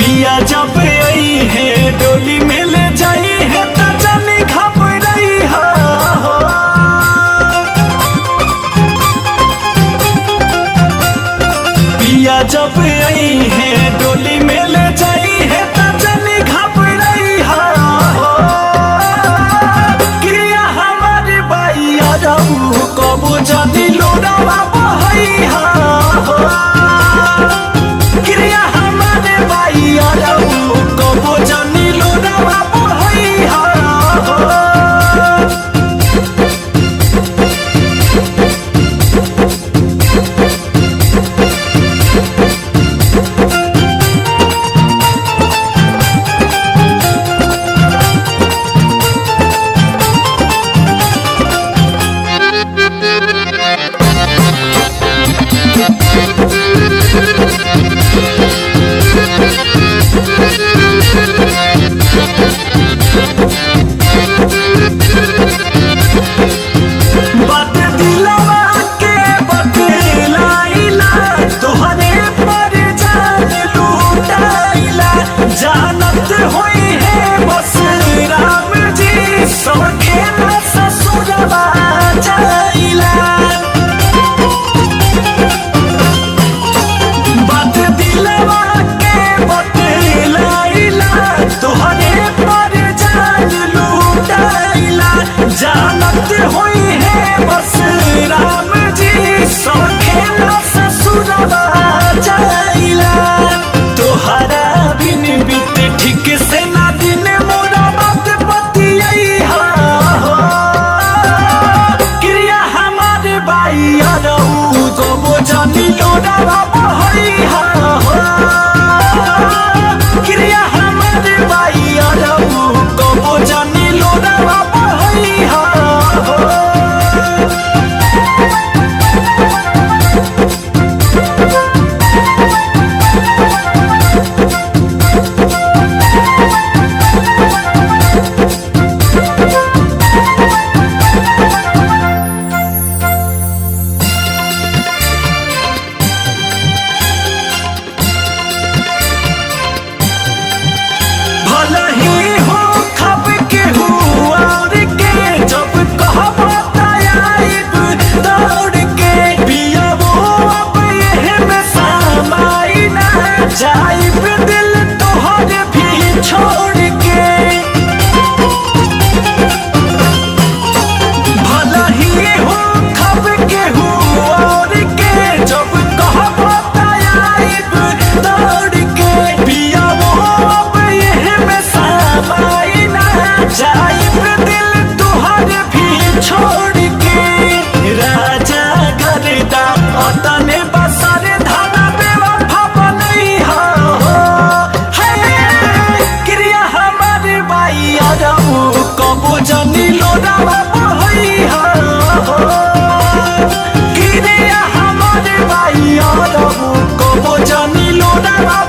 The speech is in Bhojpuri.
पिया जब आई है डोली में ले जाई है त जानी घबराई हो। पिया जब आई है डोली में ले जाई है त जानी घबराई हो। क्रिया हमारी बाइया रहू कबो जानी लोरावा बहई हो। क्रिया हमारे बाइया रहू कबो जानी लोरावा बहई हो। बात दिलवा के बतलाइला तोहरे पर जान लूटाइला। जानत होई है बस राम जी सौखे न ससुरवा जाइला। बात दिलवा के बतलाइला तोहरे पर जान लूटाइला। जानत होई है बस राम जी सौखे न ससुरवा जाइला। तोहरा बिन बीत ठीक से ना दिन मोरा बात बतियाई हो। क्रिया हमारे बाइया रहू कबो जानी लोरावा बहई हो। क्रिया हमारे बाइया रहू कबो जानी लोरावा बहई हो। भला ही हो खब के हुआ के जब कहबो तयाइब दौड़ के। पिया वो अब यह में समाई ना जाइब दिल तोहर भी छोड़ के। भला ही हो खब के हुआ के जब कहबो तयाइब दौड़ के। पिया वो अब यह में समाई ना जाइब दिल तोहर भी छोड़ के। राजा गरदा अतने बसर धाना बेवफा बनई हो। क्रिया हमारे बाइया रहू कबो जानी लोरावा बहई हो। क्रिया हमारे बाइया रहू कबो जानी लोरावा